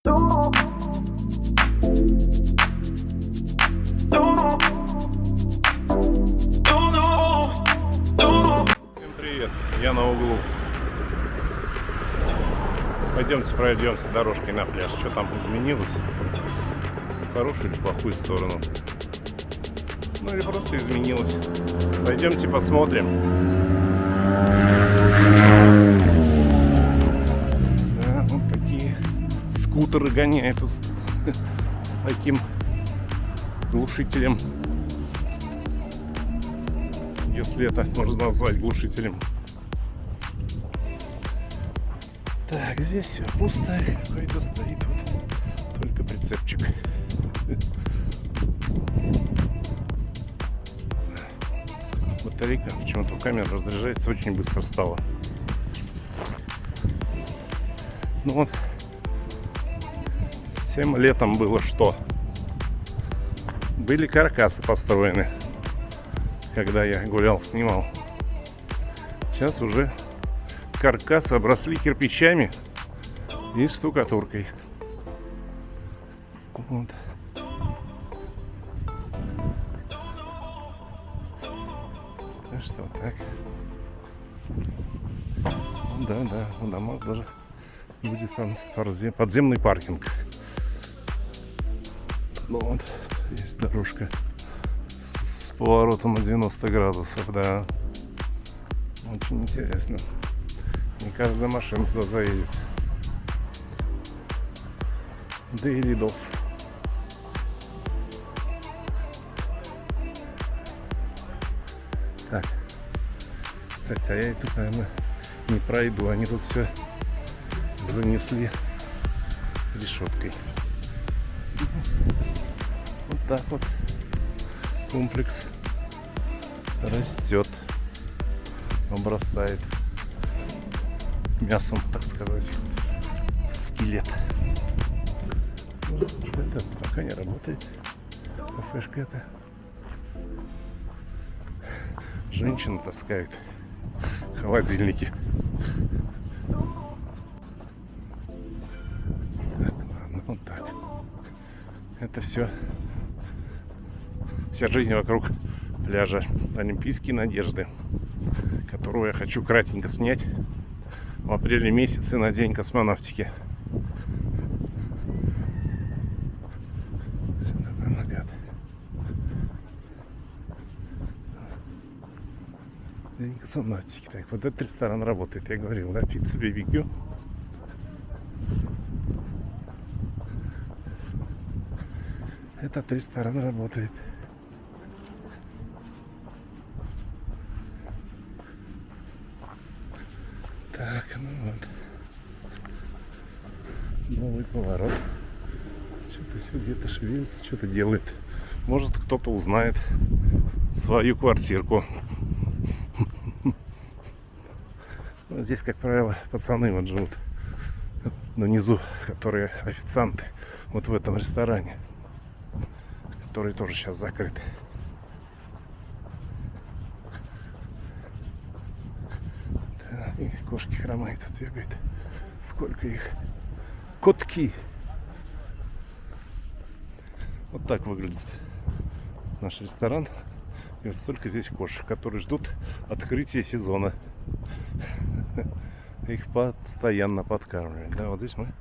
Всем привет, я на углу. Пойдемте пройдемся дорожкой на пляж. Что там изменилось? В хорошую или в плохую сторону? Ну или просто изменилось. Пойдемте посмотрим. Да, вот такие скутеры гоняют с таким глушителем. Если это можно назвать глушителем. Так, здесь все пусто. Какой-то стоит вот только прицепчик. Батарейка, почему-то камера разряжается очень быстро стала. Ну вот, тем летом было что? Были каркасы построены, когда я гулял, снимал. Сейчас уже каркасы обросли кирпичами и штукатуркой. Вот. Так что так. Ну, да, у домах даже будет подземный паркинг. Ну вот, есть дорожка с поворотом на 90 градусов, да. Очень интересно. Не каждая машина туда заедет. Daily Dose. Так. Кстати, а я тут, наверное, не пройду. Они тут все занесли решеткой. Вот так вот комплекс растет, обрастает мясом, так сказать, скелет. Это пока не работает. Кафешка это. Женщины таскают холодильники. Так, ладно, вот так. Это все. Вся жизнь вокруг пляжа Олимпийские надежды, которую я хочу кратенько снять в апреле месяце на День космонавтики. День космонавтики. Так, вот этот ресторан работает, я говорил, да, пицца BBQ. Этот ресторан работает. Так, ну вот. Новый поворот. Что-то все где-то шевелится, что-то делает. Может, кто-то узнает свою квартирку. Здесь, как правило, пацаны вот живут внизу, которые официанты. Вот в этом ресторане, который тоже сейчас закрыт. Да, и кошки хромают, тут бегают. Сколько их? Котки! Вот так выглядит наш ресторан. И вот столько здесь кошек, которые ждут открытия сезона. Их постоянно подкармливают. Да, вот здесь мы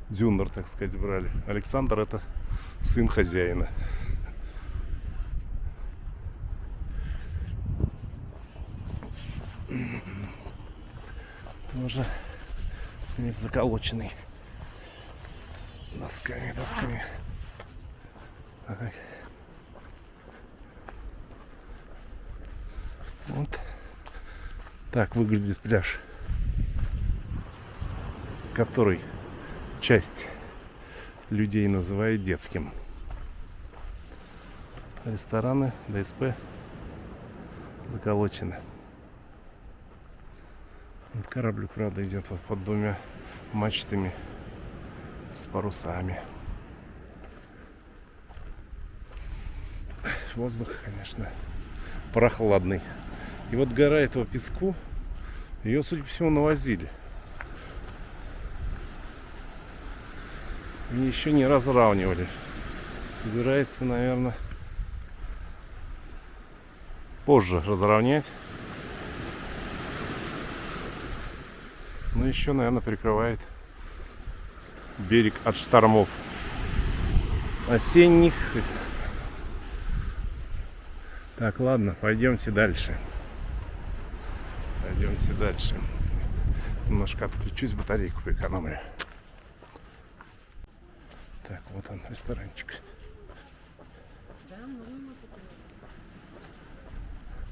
Дюнер, так сказать, брали. Александр — это сын хозяина. Тоже весь заколоченный досками. Так. Вот так выглядит пляж, который часть людей называет детским. Рестораны, ДСП заколочены. Вот кораблик, правда, идет вот под двумя мачтами с парусами. Воздух, конечно, прохладный. И вот гора этого песку, ее, судя по всему, навозили. И еще не разравнивали. Собирается, наверное, позже разровнять. Но еще, наверное, прикрывает берег от штормов осенних. Так, ладно, пойдемте дальше. Пойдемте дальше. Немножко отключусь, батарейку поэкономлю. Так, вот он, ресторанчик.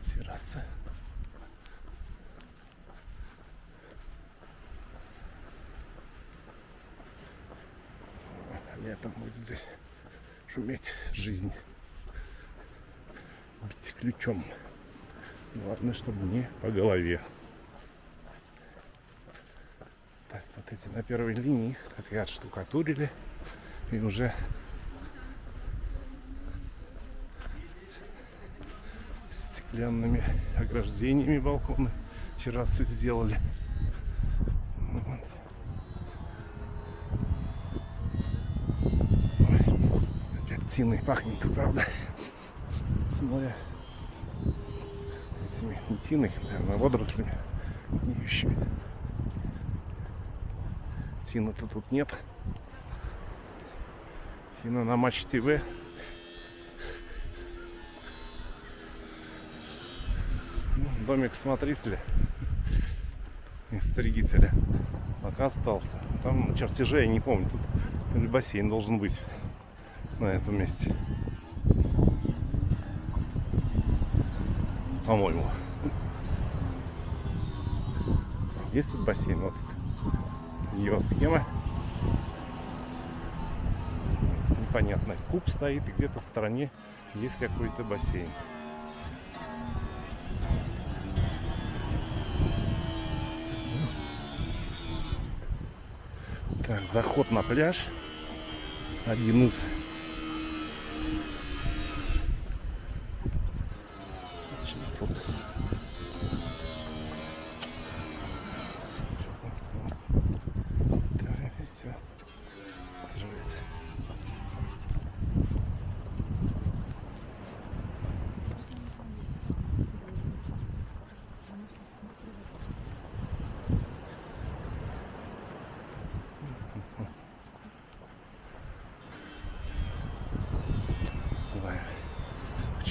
Терраса. Летом будет здесь шуметь жизнь. Бить ключом. Главное, чтобы не по голове. Так, вот эти на первой линии так и отштукатурили. И уже стеклянными ограждениями балконы, террасы сделали. Вот. Опять тиной пахнет тут, правда, с моря. Этими не тиной, наверное, водорослями гниющими. Тины-то тут нет. Тина на Матч ТВ. Домик смотрителя и стригителя пока остался. Там на чертеже, я не помню, тут бассейн должен быть на этом месте, по-моему. Есть тут бассейн, вот его схема. Непонятно, куб стоит, и где-то в стороне есть какой-то бассейн. Так, заход на пляж. Один из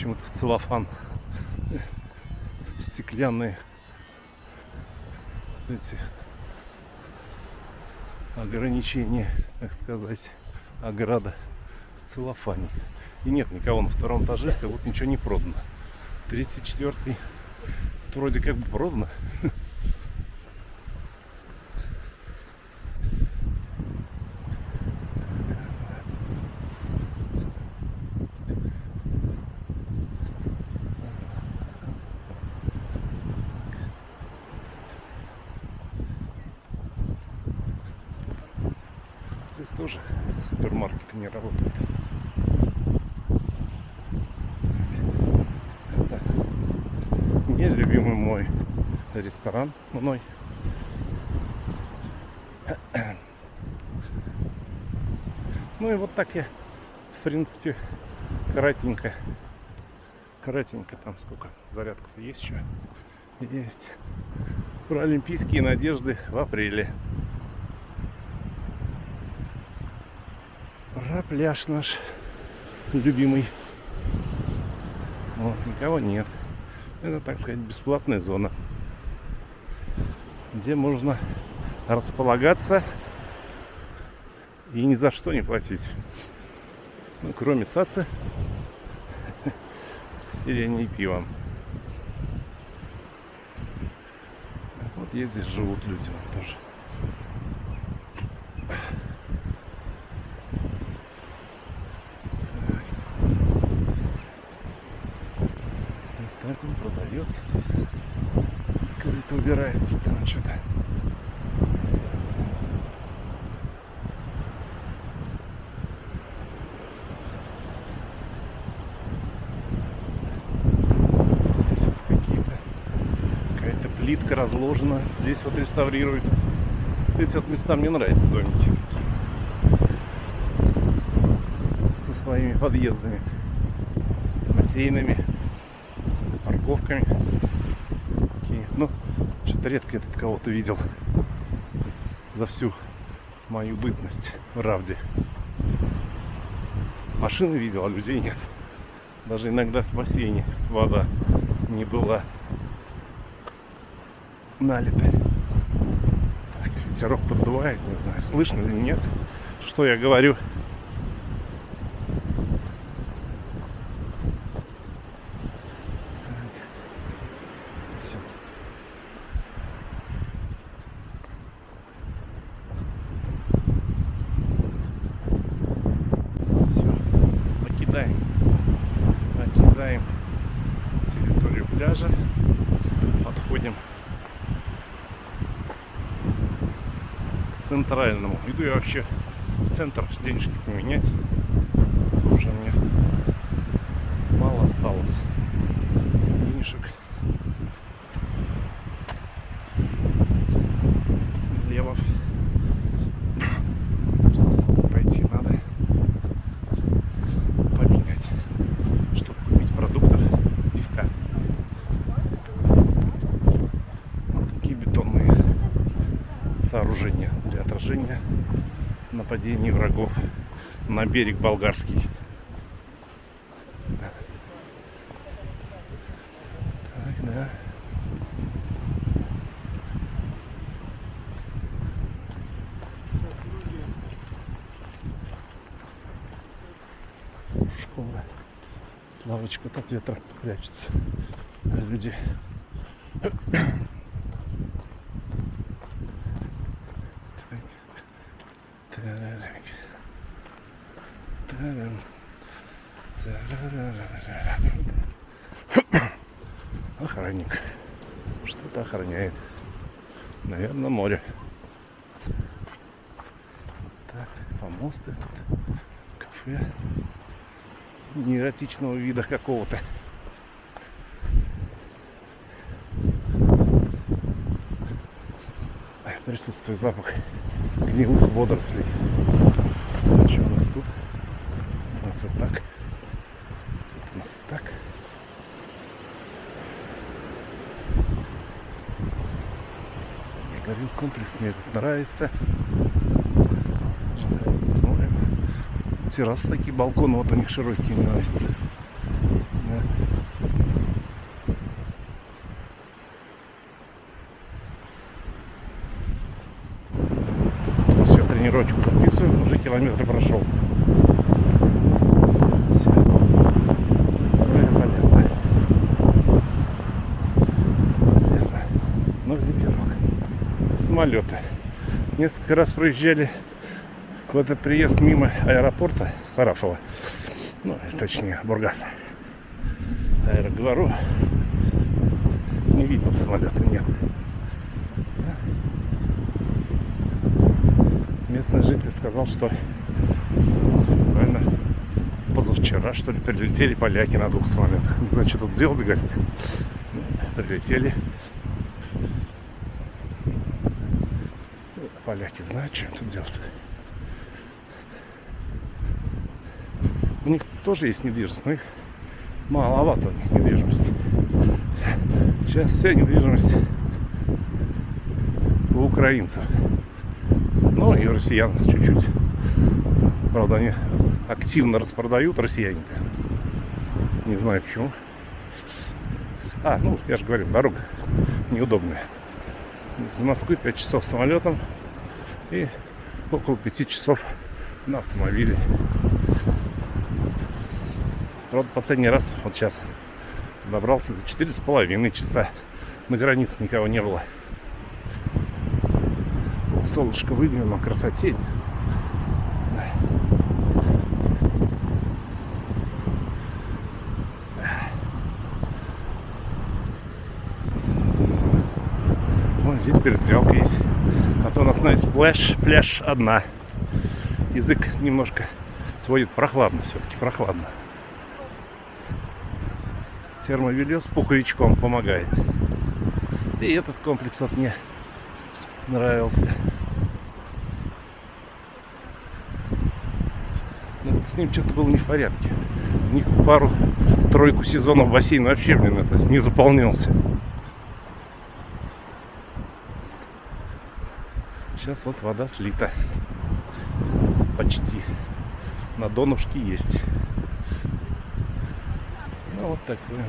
почему-то в целлофан стеклянные эти ограничения, так сказать, ограда в целлофане. И нет никого на втором этаже, как будто ничего не продано. Третий, четвертый вроде как бы продано. Здесь тоже супермаркеты не работают. Это нелюбимый мой ресторан мной. Ну и вот так я, в принципе, кратенько, там сколько, зарядка-то есть еще? Есть. Про олимпийские надежды в апреле. Про пляж наш любимый. Вот, никого нет. Это, так сказать, бесплатная зона, где можно располагаться и ни за что не платить. Ну, кроме цацы с сиренью и пивом. Вот здесь живут люди тоже. Так он продается тут. Как-то убирается там что-то. Здесь вот какая-то плитка разложена. Здесь вот реставрируют. Эти вот места мне нравятся, домики. своими подъездами, бассейнами, парковками. Такие. Ну, что-то редко я тут кого-то видел за всю мою бытность в Равде. Машины видел, а людей нет. Даже иногда в бассейне вода не была налита. Так, ветерок поддувает, не знаю, слышно или нет, что я говорю. Все. Покидаем территорию пляжа, подходим к центральному. Иду я вообще в центр денежки поменять, уже мне мало осталось денежек. Лево пойти надо поменять, чтобы купить продуктов, пивка. Вот такие бетонные сооружения для отражения нападений врагов на берег болгарский. Так, да. Школа. Славочка, так ветром прячется. А люди. Охранник что-то охраняет. Наверное, море. Так, помосты тут, кафе неэротичного вида какого-то. Присутствует запах гнилых водорослей. Что у нас тут? У нас вот так. У нас вот так. Я говорил, комплекс мне тут нравится. Смотрим. Террасы такие, балконы вот у них широкие, мне нравятся. Да. Все, тренировочку подписываю, уже километр прошел. Здоровье полезно. Полезно. Но ветерок. Самолеты. Несколько раз проезжали в этот приезд мимо аэропорта Сарафова, ну, точнее, Бургаса. Аэроговору. Не видел самолета, нет. Местный житель сказал, что буквально позавчера, что ли, прилетели поляки на 2 самолетах. Не знаю, что тут делать, говорит. Прилетели. Поляки знают, что тут делать. У них тоже есть недвижимость, но их маловато у них недвижимости. Сейчас вся недвижимость у украинцев. Ну и у россиян чуть-чуть. Правда, они активно распродают, россияне. Не знаю почему. Ну, я же говорил, дорога неудобная. Из Москвы 5 часов самолетом и около 5 часов на автомобиле. Правда, последний раз, вот сейчас, добрался за 4,5 часа. На границе никого не было. Солнышко выглянуло, красоте. Вот здесь передвигалка есть. А то у нас есть пляж одна. Язык немножко сводит, прохладно, все-таки прохладно. Термобелье с пуховичком помогает. И этот комплекс вот мне нравился. Ну, вот с ним что-то было не в порядке. У них пару-тройку сезонов бассейн вообще, блин, это не заполнялся. Сейчас вот вода слита. Почти. На донышке есть. Ну, вот такой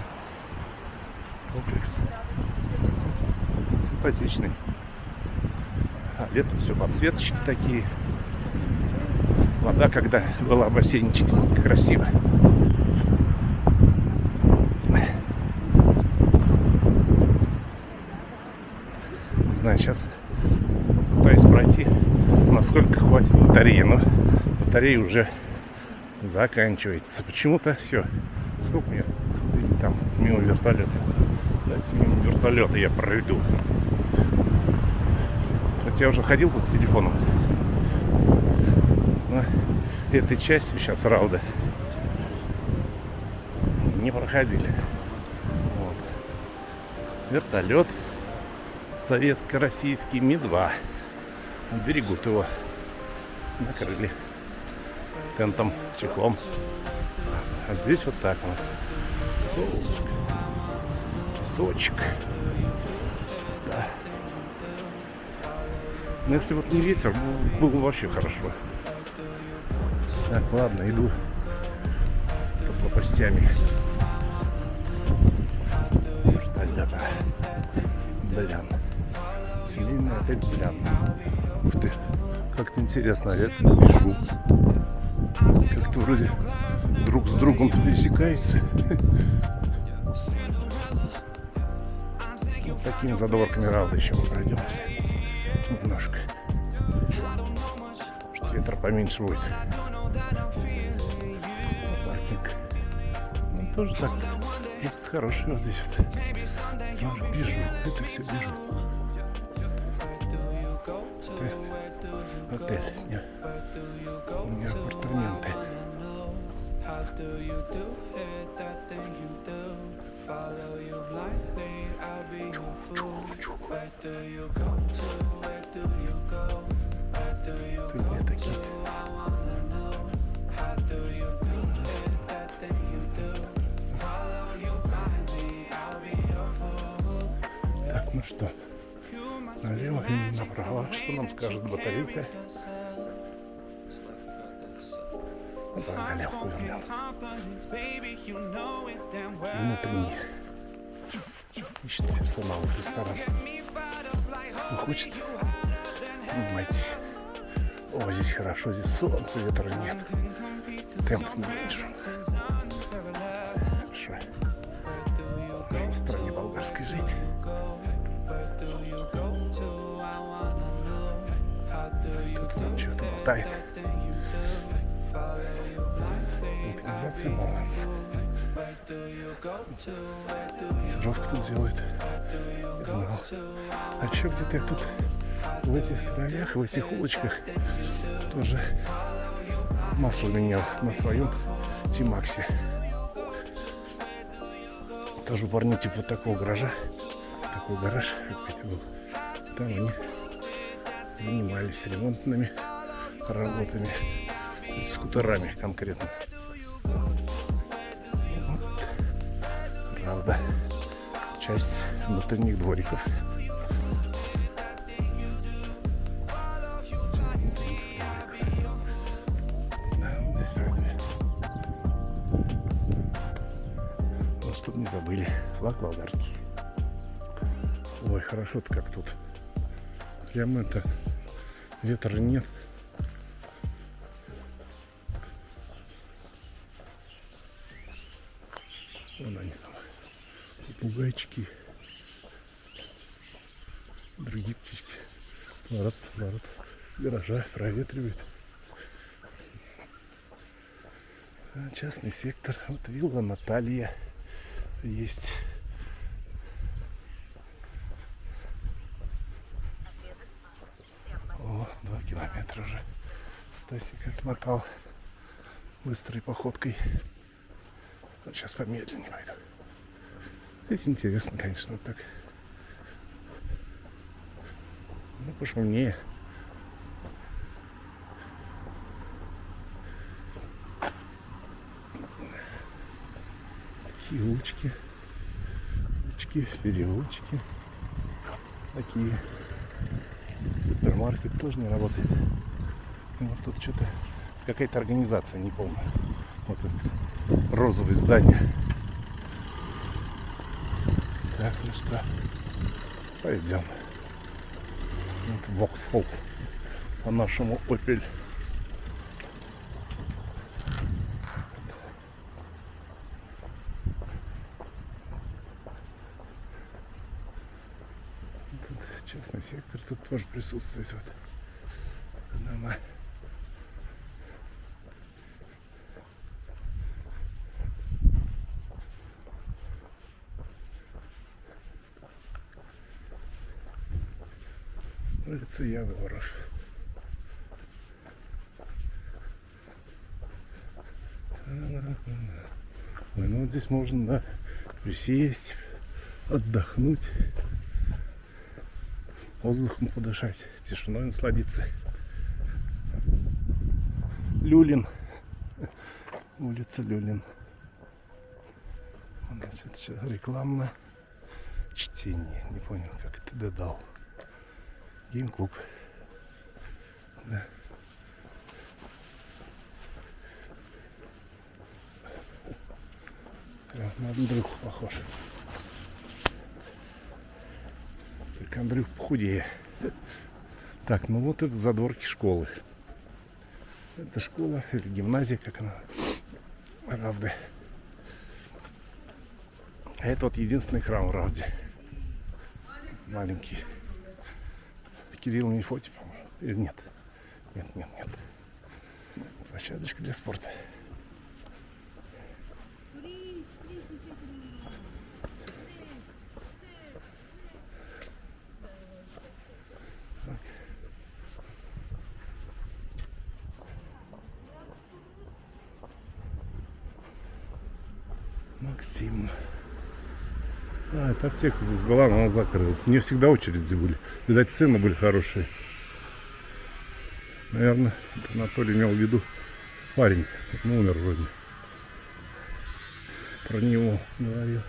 комплекс. Симпатичный. А летом все подсветочки такие. Вода, когда была бассейнчик, красиво. Не знаю, сейчас пытаюсь пройти, насколько хватит батареи, но батарея уже заканчивается. Почему-то все. Сколько мне там мимо вертолета? Давайте мимо вертолета я пройду. Хотя я уже ходил тут с телефоном. Но этой частью сейчас рауда не проходили. Вот. Вертолет советско-российский Ми-2. Берегут его. Накрыли тентом, чехлом. А здесь вот так у нас. Солнышко. Песочек. Да. Но если вот не ветер, было бы вообще хорошо. Так, ладно, иду под лопастями. Вертолета. Блян. Семейный отель Блян. Ух ты, как-то интересно, а это пишу. Как-то вроде друг с другом пересекаются. Вот такими задворками рауда еще мы пройдемся. Немножко. Может, ветра поменьше будет. Паркинг. Ну, тоже так. Место хорошее вот здесь вот. Бежу. Это все бежу. Отель. Нет. У меня апартаменты. Ты где такие? Так, ну что? Налево и направо. Что нам скажет батарейка? Погнали, повернем. Внутренний. Ищет персонал в ресторан. Кто хочет, понимаете. О, здесь хорошо, здесь солнца, ветра нет. Темп не меньше. Хорошо. В стране болгарской жить. Тут там что-то болтает. Организация баланса. Сыровку тут делают. Не знал. А что где-то я тут в этих краях, в этих улочках тоже масло менял на своем Тимаксе. Тоже парни типа вот такого гаража. Такой гараж какой-то был. Там они занимались ремонтными работами. С скутерами конкретно. Вот. Правда. Часть внутренних двориков. Да, здесь вроде. Ну, чтобы не забыли. Флаг болгарский. Ой, хорошо-то как тут. Прямо это. Ветра нет. Вон они там. Попугайчики. Другие птички. Поворот. Гаража проветривает. Частный сектор. Вот вилла Наталья есть. О, 2 километра уже. Стасик отмотал быстрой походкой. Вот сейчас помедленнее пойду. Здесь интересно, конечно, вот так. Ну, пошумнее. Такие улочки. Улочки, переулочки. Такие. Супермаркет тоже не работает. И вот тут что-то какая-то организация, не помню. Вот это розовое здание. Так, ну что, пойдем. Вот Vauxhall. По-нашему Opel. Тут частный сектор тут тоже присутствует. Вот. Дома. Улица Яворов. Ой, ну вот здесь можно, да, присесть, отдохнуть, воздухом подышать, тишиной насладиться. Люлин. Улица Люлин. Значит, сейчас рекламное чтение. Не понял, как это додал. Гейм-клуб. Да. Прям на Андрюху похож. Только Андрюх похудее. Так, ну вот это задворки школы. Это школа или гимназия, как она. Равды. А это вот единственный храм в Равде. Маленький. Кирилл Мефодий, по-моему. Или нет? Нет. Площадочка для спорта. Максим. А, эта аптека здесь была, но она закрылась. Не всегда очереди были. Видать, цены были хорошие. Наверное, это Анатолий имел в виду парень. Ну, умер вроде. Про него говорил.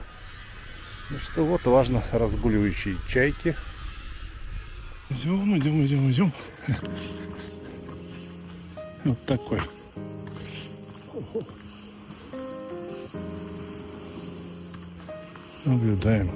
Ну что, вот важно, разгуливающие чайки. Идем. Вот такой. Наблюдаем.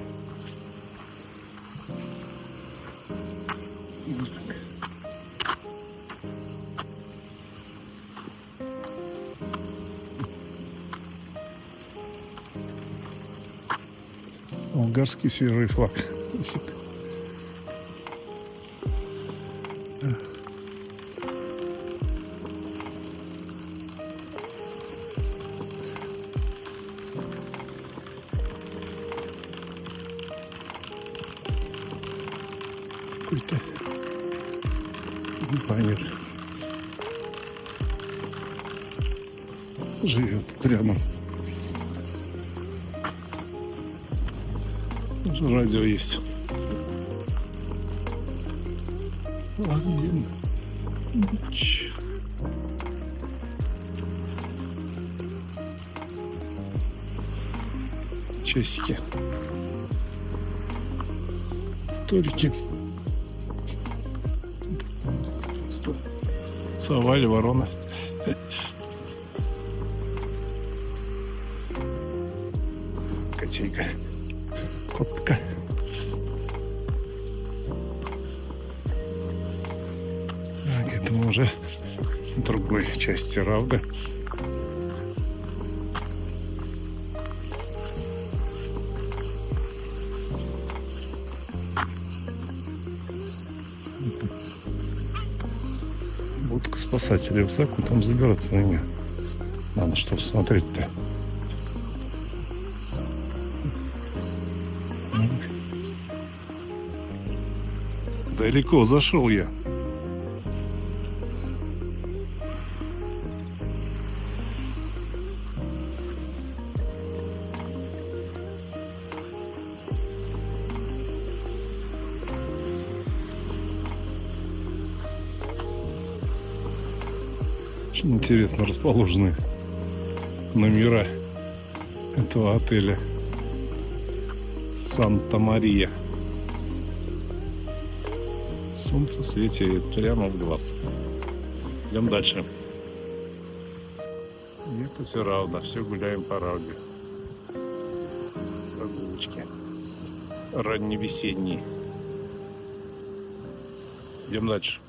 Болгарский свежий флаг висит. Какой-то дизайнер живет рядом. Даже радио есть. Ладно. Часики. Столики. Сова или ворона. Котейка. Котка. Так, это мы уже в другой части Равды. Будка спасателей высоко, там забираться на нее. Надо что смотреть-то. Далеко зашел я. Очень интересно расположены номера этого отеля Санта-Мария. Солнце светит прямо в глаз. Идем дальше. Это все равно, все гуляем по Рауде. Прогулочки ранневесенние. Идем дальше.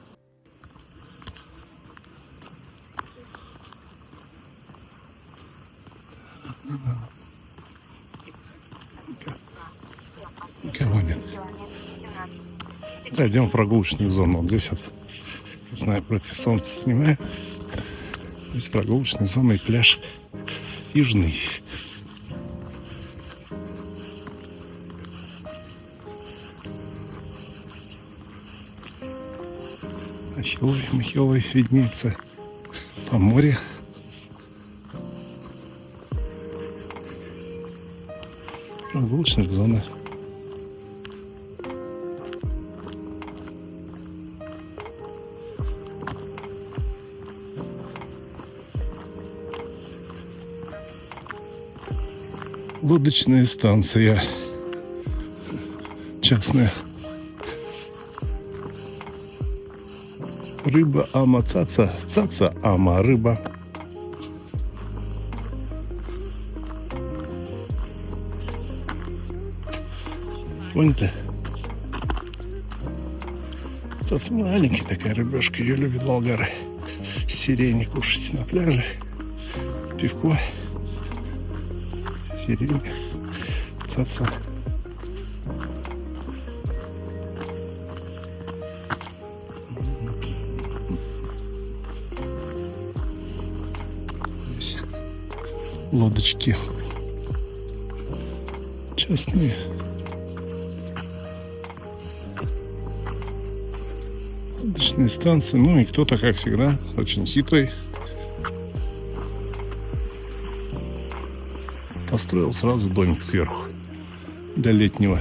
Никого нет. Да, идем в прогулочную зону. Вот здесь вот, не знаю, против солнца снимаю. Здесь прогулочная зона и пляж Южный. Махиловый виднеется по морю. Прогулочная зона. Лодочная станция частная. Рыба ама цаца, цаца ама рыба. Поняли? Цаца маленькая такая рыбешка, ее любят болгары. Сирени кушать на пляже, пивко. Сирень, цаца. Здесь лодочки частные. Лодочные станции. Ну и кто-то, как всегда, очень хитрый, построил сразу домик сверху для летнего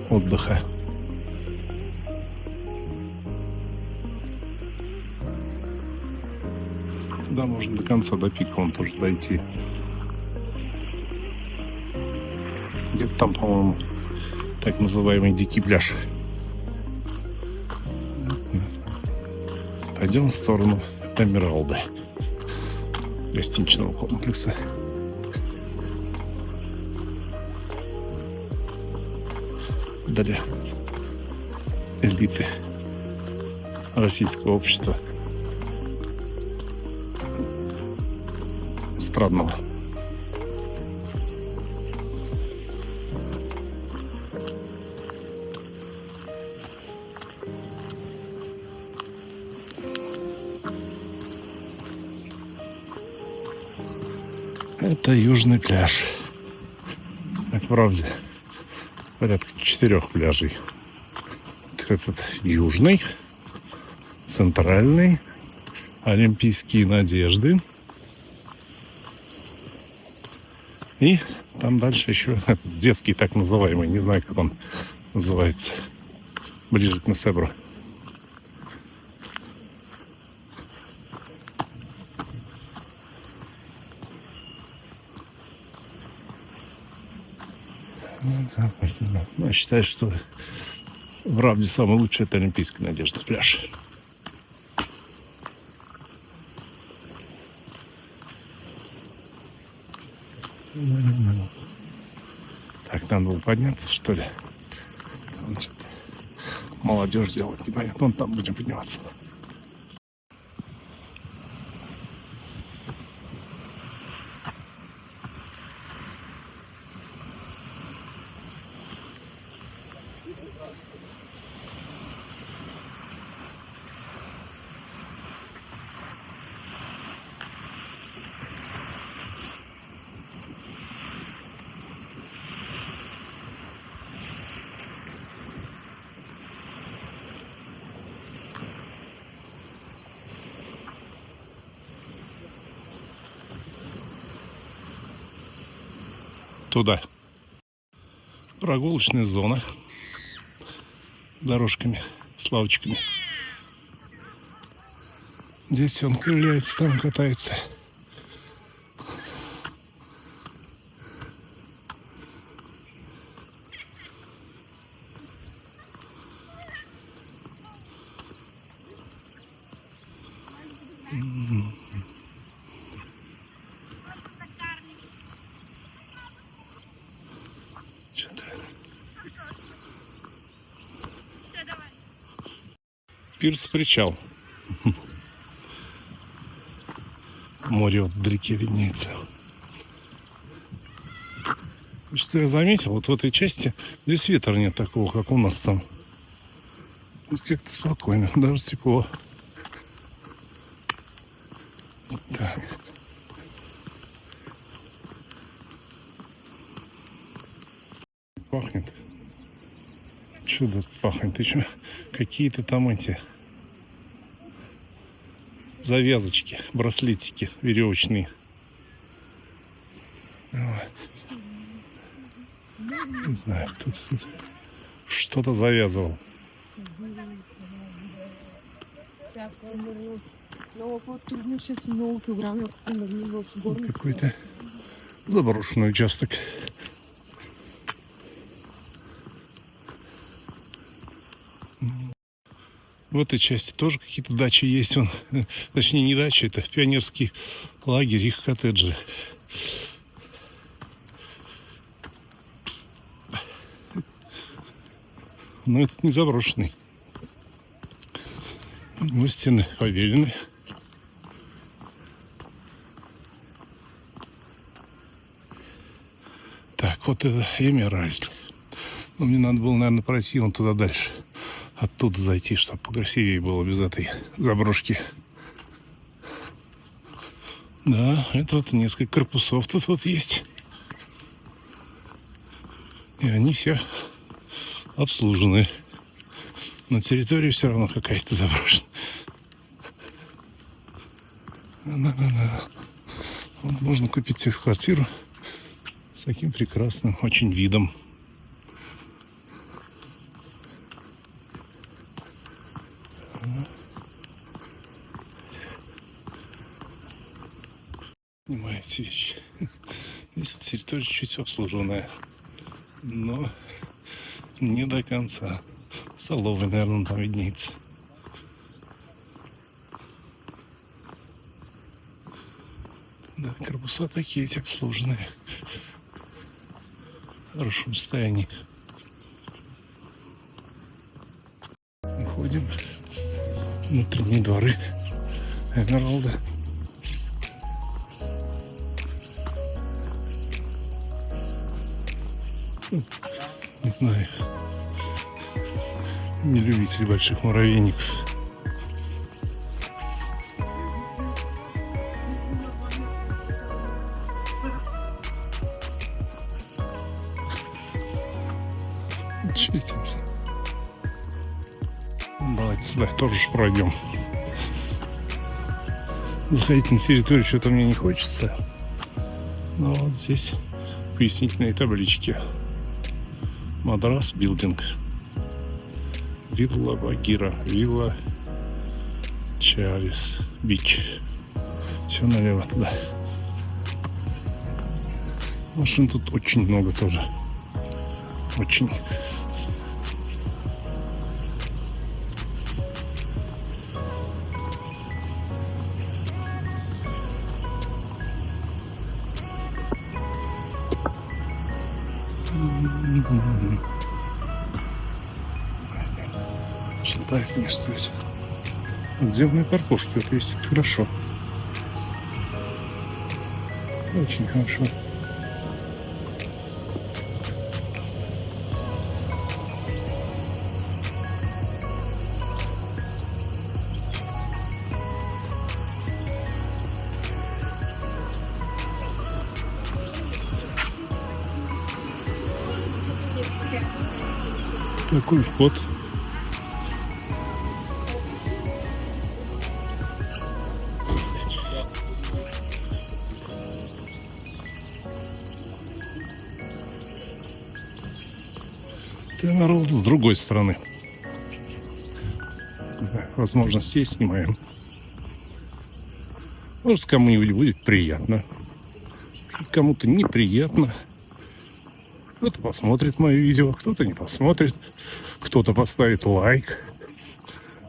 отдыха. Да, можно до конца, до пика он тоже дойти. Где-то там, по-моему, так называемый дикий пляж. Пойдем в сторону Эмералды, гостиничного комплекса. Далее элиты российского общества странного. Это южный пляж. Как правда, порядка 4 пляжей. Этот южный, центральный, Олимпийские надежды. И там дальше еще детский, так называемый, не знаю, как он называется, ближе к Несебру. Я считаю, что в Равде самый лучший — это Олимпийская надежда пляж. Так, надо было подняться, что ли? Молодежь делать непонятно. Вон там будем подниматься. Туда. Прогулочная зона с дорожками, с лавочками. Здесь он ковыляется, там катается. Что-то. Пирс-причал. Море вот вдалеке виднеется. Что я заметил, вот в этой части здесь ветра нет такого, как у нас там. Вот как-то спокойно, даже тепло. Так. Пахнет. Что тут пахнет? Ты что? Какие-то там эти завязочки, браслетики веревочные. Вот. Не знаю, кто тут что-то завязывал. Какой-то заброшенный участок. В этой части тоже какие-то дачи есть. Вон, точнее, не дачи, это пионерский лагерь, их коттеджи. Но этот не заброшенный. Его стены повелены. Так, вот это Эмеральд. Но мне надо было, наверное, пройти вон туда дальше. Оттуда зайти, чтобы покрасивее было без этой заброшки. Да, это вот несколько корпусов тут вот есть. И они все обслужены. Но территория все равно какая-то заброшена. Да. Вот можно купить себе квартиру с таким прекрасным очень видом. Снимаю эти вещи. Здесь вот территория чуть обслуженная, но не до конца. Столовая, наверное, там виднеется. Да, корпуса такие эти обслуженные. В хорошем состоянии. Выходим. Внутренние дворы Эмералда. Не знаю. Не любитель больших муравейников. Че этим? Давайте сюда тоже пройдем. Заходить на территорию что-то мне не хочется. Но вот здесь пояснительные таблички. Мадрас билдинг. Вилла Багира. Вилла Чавес Бич. Все налево туда. Машин тут очень много тоже. Очень. Считает мне, что это подземные парковки. Вот есть, это хорошо. Очень хорошо. Такой вход. Эмералд с другой стороны. Возможно, здесь снимаем. Может, кому-нибудь будет приятно. Кому-то неприятно. Кто-то посмотрит мое видео, кто-то не посмотрит. Кто-то поставит лайк.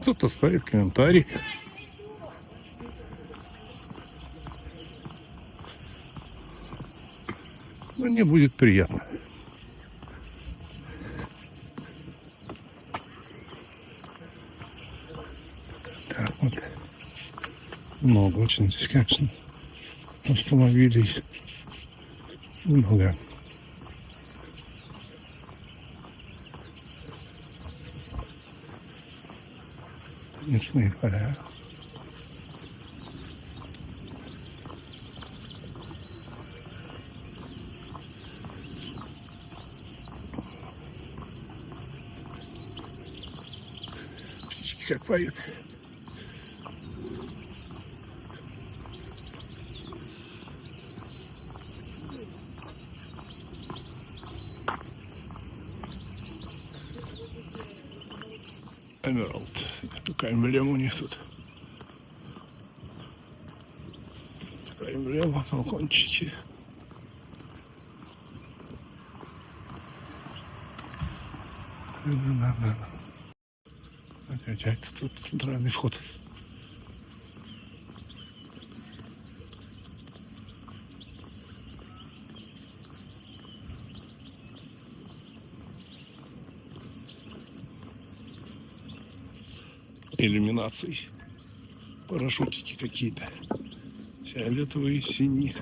Кто-то ставит комментарий. Но мне будет приятно. Так вот. Много очень здесь, конечно, автомобилей. Много. Мясные поля. Птички как поют. Эмералд. Какая эмблема у них тут. Такая эмблема, балкончики. Опять тут центральный вход. С иллюминацией. Парашютики какие-то. Фиолетовые, синие.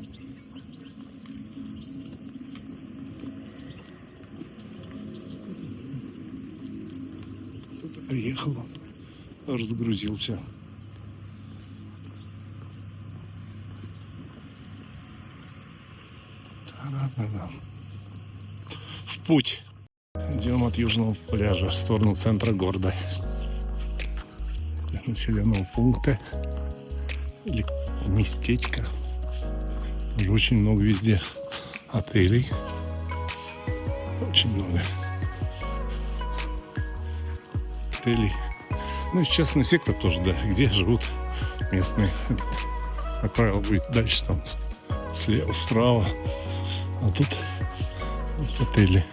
Кто-то приехал, разгрузился. В путь. Идем от южного пляжа в сторону центра города. Населенного пункта или местечка. Уже очень много везде отелей. Очень много отелей. Ну и частный сектор тоже, да, где живут местные. Как правило, будет дальше там слева, справа. А тут вот отели.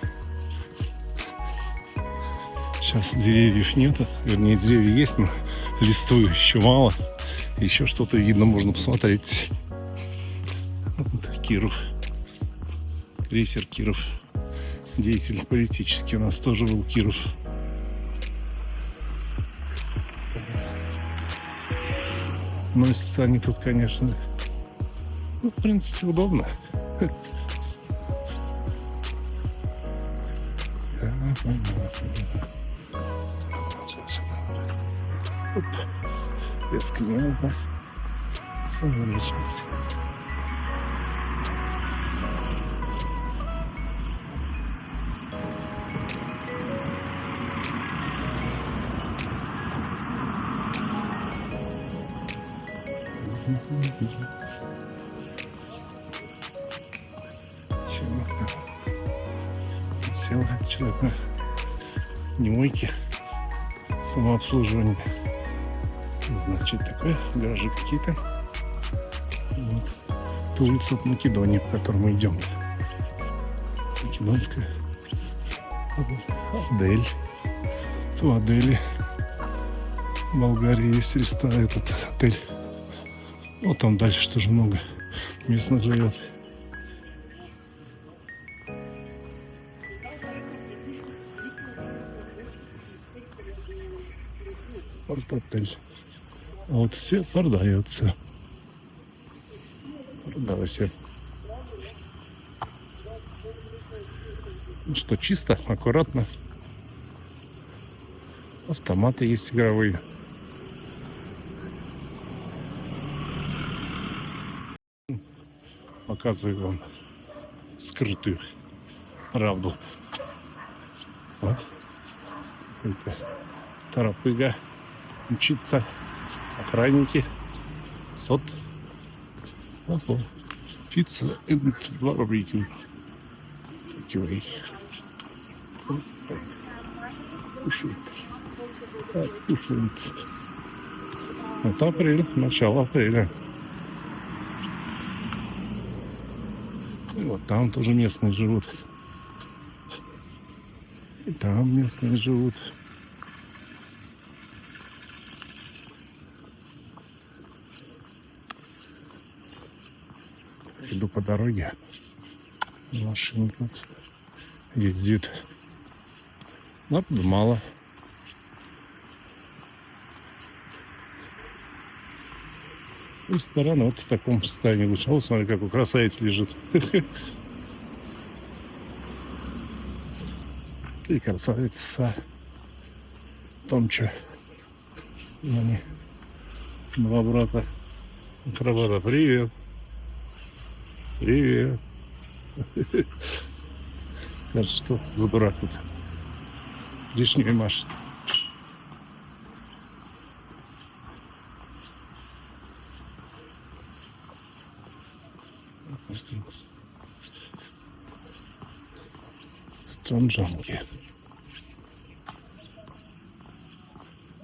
Сейчас деревьев нету. Вернее, деревья есть, но листвы еще мало. Еще что-то видно, можно посмотреть. Вот Киров. Крейсер Киров. Деятель политический у нас тоже был Киров. Носятся они тут, конечно, ну, в принципе, удобно. Оп. Резко не надо. Увеличивается. Сел человек на немойке, самообслуживание. Значит, такой гаражи какие-то. Вот. Это улица Македонии, по которой мы идем. Македонская. Адель. В Адели, в Болгарии есть ресторан, этот отель. Вот там дальше тоже много местных живет. Вот отель. А вот все продается. Продалось. Ну что, чисто, аккуратно. Автоматы есть игровые. Показываю вам скрытую правду. Вот. Это торопыга. Учиться. Охранники. Сот. Вот. Пицца и барбекю. Такие. Кушают. Кушают. Это апрель, начало апреля. И вот там тоже местные живут. И там местные живут. Иду по дороге. Машин тут ездит. Но тут мало. Ресторан вот в таком состоянии лучше. Вот смотри, какой красавец лежит. И красавица Томча. Они два брата. Кровата, привет. Привет. Кажется, что за дурак тут лишнюю машет. Странжанки.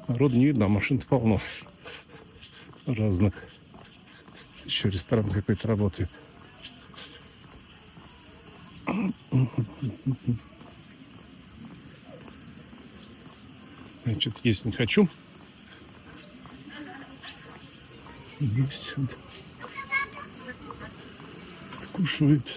Народу не видно, а машин полно. Разных. Еще ресторан какой-то работает. Я что-то есть не хочу. Есть. Кушает.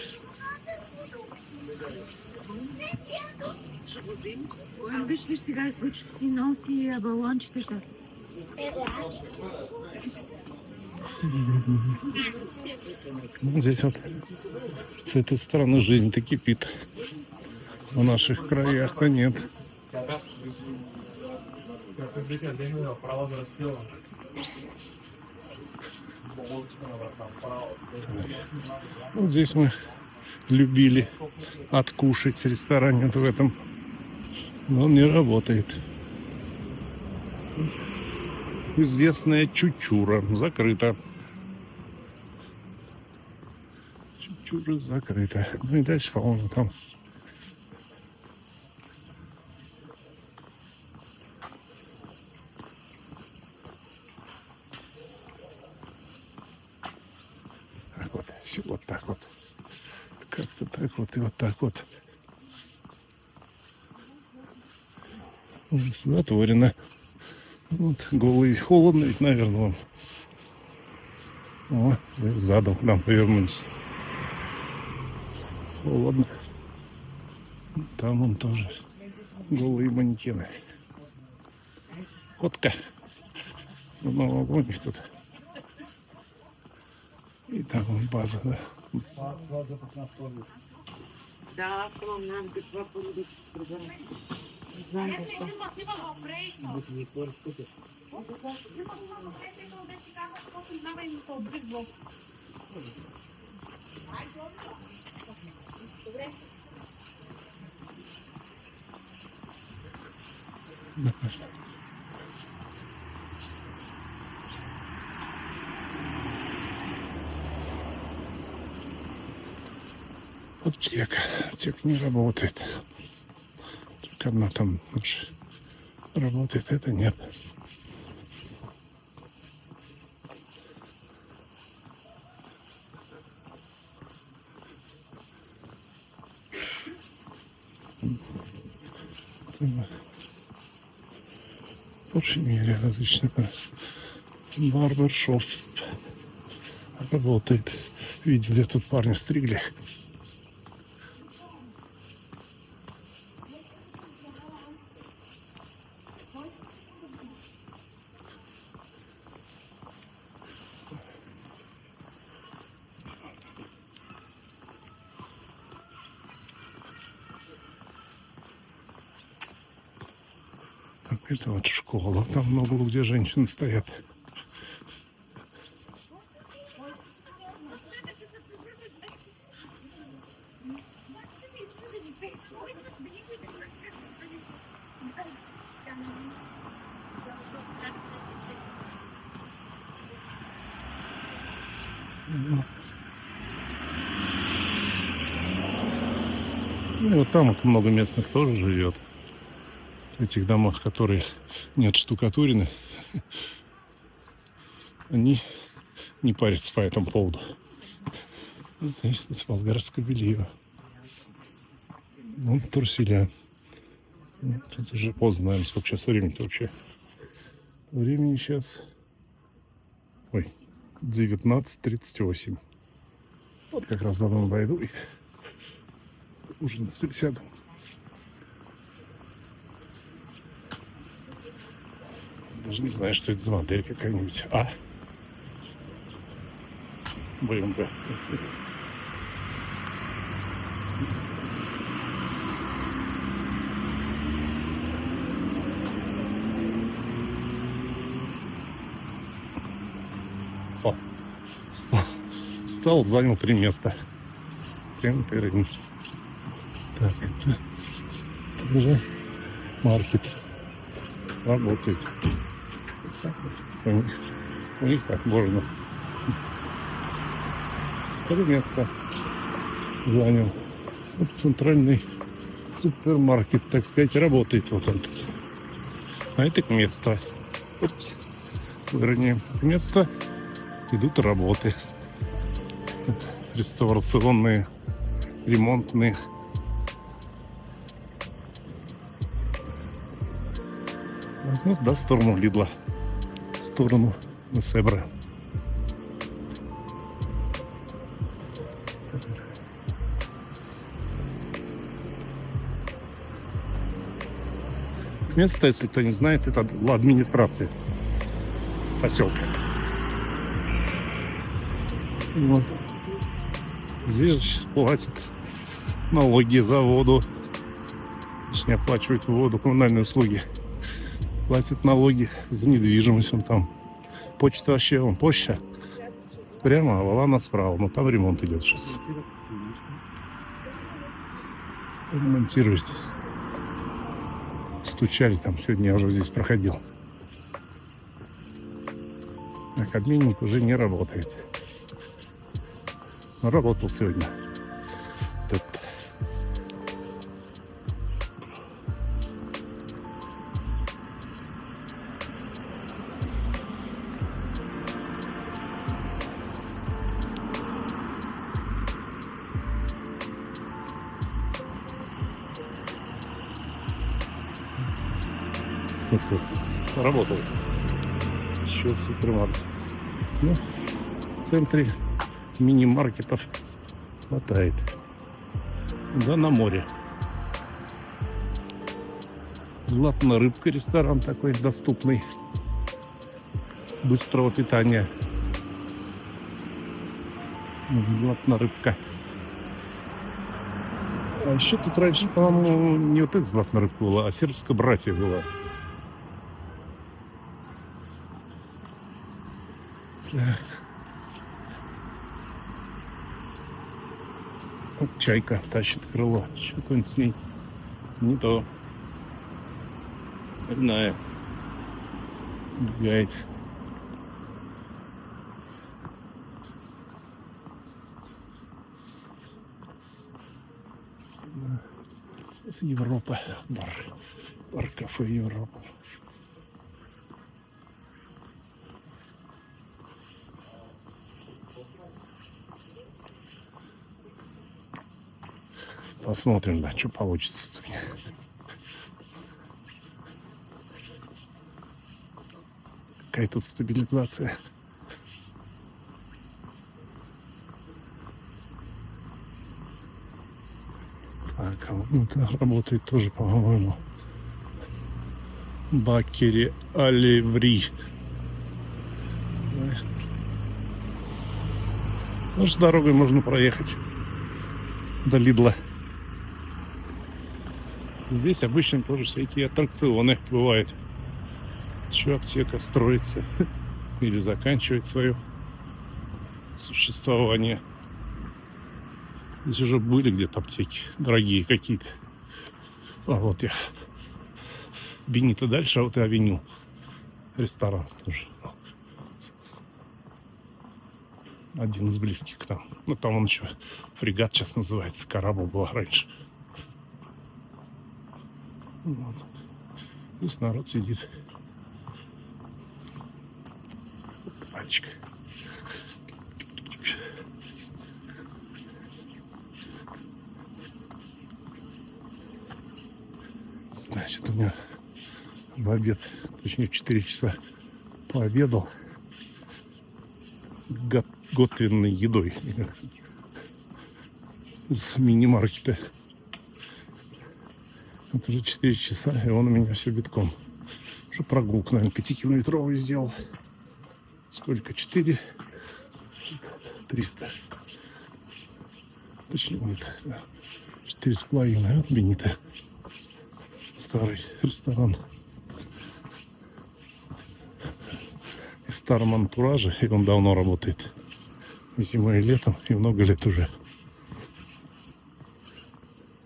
Виж сега ти носи балончетата. Ну, здесь вот с этой стороны жизнь-то кипит. В наших краях-то нет. Вот здесь мы любили откушать в ресторане вот в этом. Но он не работает. Известная Чучура закрыта. Чучура закрыта. Ну и дальше, по-моему, там. Так вот, все вот так вот. Как-то так вот и вот так вот. Затворено. Вот, голый, холодно ведь, наверное, вам. О, задом к нам повернулись. Холодно. Там он тоже голые манекены. Котка. Много у них тут. И там вон база, да. Да, вам нам каква породит програма. Знам защо. Аптека. Аптека не работает. Только одна там наша работает, это нет. Парфюмерия различная. Барбершоп работает. Видел, я тут парня стригли. Это вот школа. Там много где женщины стоят. Ну и вот там вот много местных тоже живет. В этих домах, которые не отштукатурены, они не парятся по этому поводу. Вот есть тут болгарское белье. Ну, труселя. Ну, тут уже поздно, наверное, сколько сейчас времени-то вообще. Времени сейчас... Ой, 19:38. Вот как раз до дома дойду и ужинать сядем. Даже не знаю, что это за модель какая-нибудь. БМВ. О, стал, занял 3 места. Прям ты рынок. Так, это уже маркет работает. Так, вот, у них так можно. 3 места занял. Вот центральный супермаркет, так сказать, работает. Вот он тут. А это к месту. Упс. Вернее, к месту идут работы. Реставрационные, ремонтные. Ну, да, в сторону Лидла. В сторону Месебра. Место, если кто не знает, это администрация поселка. Вот. Здесь платят налоги за воду. Точнее, оплачивают воду, коммунальные услуги. Платят налоги за недвижимость. Вон там почта вообще, вон почта. Прямо, а вала справа. Но там ремонт идет сейчас. Ремонтируют. Стучали там. Сегодня я уже здесь проходил. Так, обменник уже не работает. Но работал сегодня. Тут. Вот, работал. Еще супермаркет. Ну, в центре мини-маркетов хватает. Да, на море. Златная рыбка, ресторан такой доступный. Быстрого питания. Златная рыбка. А еще тут раньше, по-моему, не вот эта златная рыбка была, а сербская братья была. Так. Вот чайка тащит крыло. Что-то он с ней не то. Иная. Гуляет. С Европа. Бар-кафе Европа. Посмотрим, да, что получится у меня. Какая тут стабилизация. Так, а вот это работает тоже, по-моему. Бакери Оливри. Может, дорогой можно проехать до Лидла. Здесь обычно тоже всякие аттракционы бывают. Еще аптека строится или заканчивает свое существование. Здесь уже были где-то аптеки дорогие какие-то. А вот я. Бенита дальше, а вот и Авеню. Ресторан тоже. Один из близких к нам. Ну там он еще фрегат сейчас называется. Корабль была раньше. Вот. Здесь народ сидит. Пальчик. Значит, у меня в обед, точнее в 4 часа пообедал готовенной едой из мини-маркета. Вот уже 4 часа, и он у меня все битком. Уже прогулку, наверное, 5-километровую сделал. Сколько? 4? 300. Точнее, нет. 4,5. Вот Бенито. Старый ресторан. И в старом антураже, и он давно работает. И зимой, и летом, и много лет уже.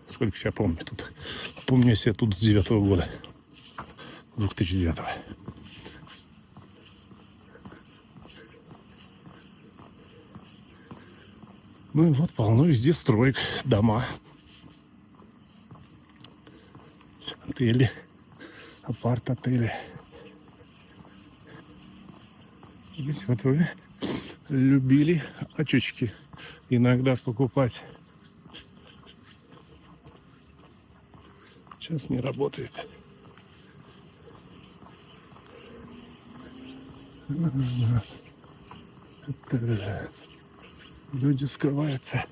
Сколько себя помню тут. Помню я себя тут с 9-го года. 2009-го. Ну и вот полно везде строек, дома, отели, апарт-отели. Здесь вот вы любили очечки иногда покупать. Сейчас не работает. Это люди скрываются.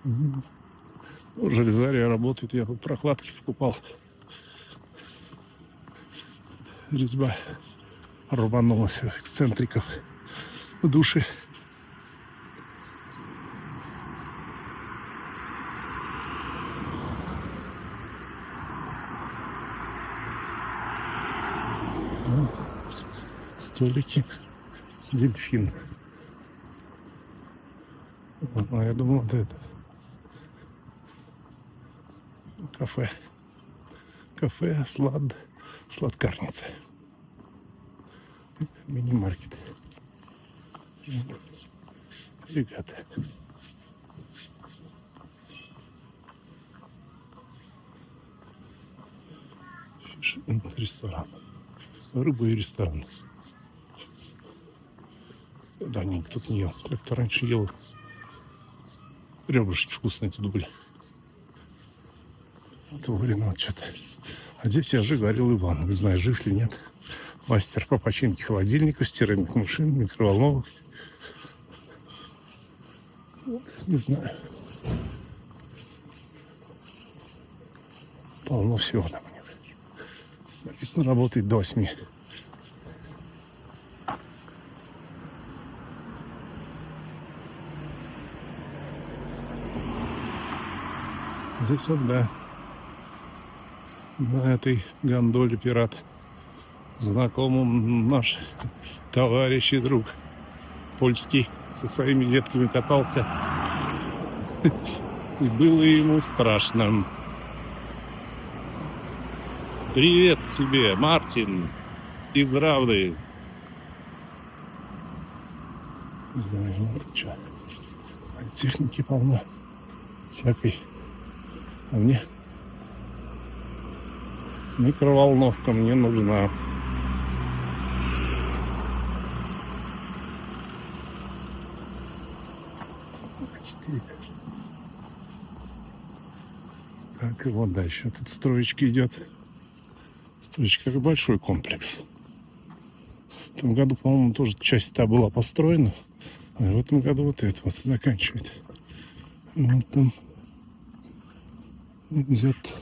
Ну, железария работает. Я тут прокладки покупал. Резьба рванулась, эксцентриков в душе. Столики. Дельфин. А я думал, вот это кафе. Кафе, сладкарница. Мини-маркет. Ребята. Ресторан. Рыба и ресторан. Да, никто не ел. Как-то раньше ел. Ребрышки вкусные тут были. Это время вот что-то. А здесь я же говорил Иван. Не знаю, жив ли нет. Мастер по починке холодильника, стиральных машин, микроволновок. Вот, не знаю. Полно всего там. Написано, работает до 8. Здесь вот, да, на этой гондоле пират, знакомым наш товарищ и друг польский со своими детками катался. И было ему страшно. Привет тебе, Мартин из Равды. Не знаю, ну тут что. Техники полно. Всякой. А мне микроволновка мне нужна. Так, и вот дальше. Тут строечка идет. Строечка такой большой комплекс. В том году, по-моему, тоже часть та была построена. А в этом году вот это вот заканчивает. Вот там идет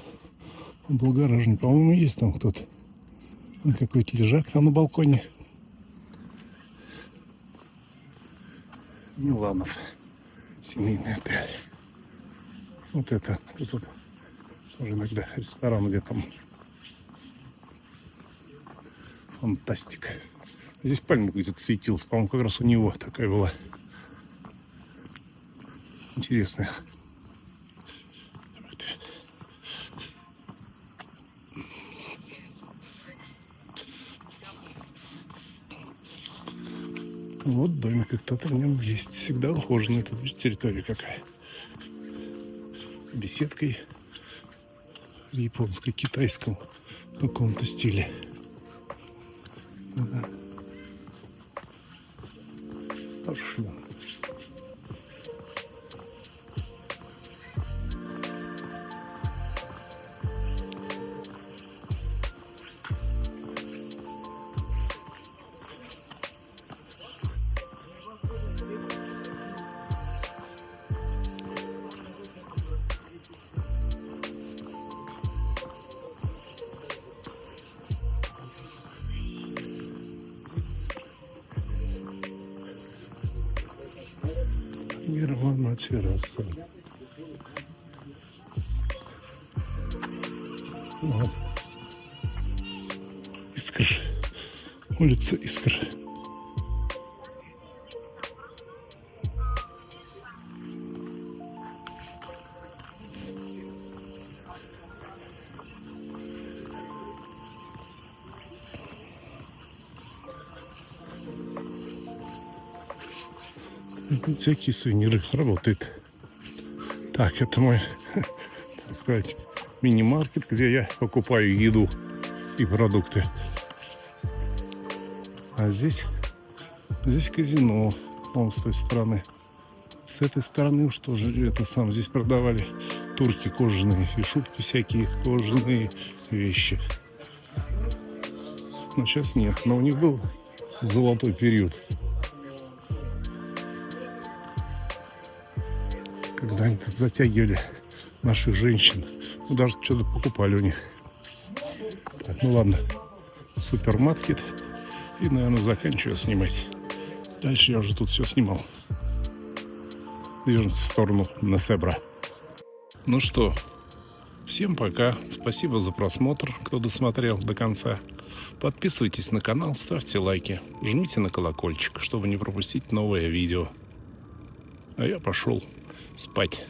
облагораживание. По-моему, есть там кто-то. Какой-то лежак там на балконе. Миланов. Семейный отель. Вот это. Тут вот тоже иногда ресторан где-то. Фантастика. Здесь пальма где-то светилась. По-моему, как раз у него такая была. Интересная. Вот домик, и кто-то в нем есть. Всегда ухоженная тут территория какая. Беседкой в японской, китайском каком-то стиле. Да. Хорошо. Германа терраса. Вот. Искр. Улица Искр. Тут всякие сувениры работает. Так, это мой, так сказать, мини-маркет, где я покупаю еду и продукты. А здесь казино, по-моему, с той стороны. С этой стороны уж тоже это сам. Здесь продавали турки кожаные и шубки всякие, кожаные вещи. Но сейчас нет. Но у них был золотой период, когда они тут затягивали наших женщин. Ну, даже что-то покупали у них. Так, ну ладно. Супермаркет. И, наверное, заканчиваю снимать. Дальше я уже тут все снимал. Движемся в сторону Несебра. Ну что, всем пока. Спасибо за просмотр, кто досмотрел до конца. Подписывайтесь на канал, ставьте лайки, жмите на колокольчик, чтобы не пропустить новое видео. А я пошел спать.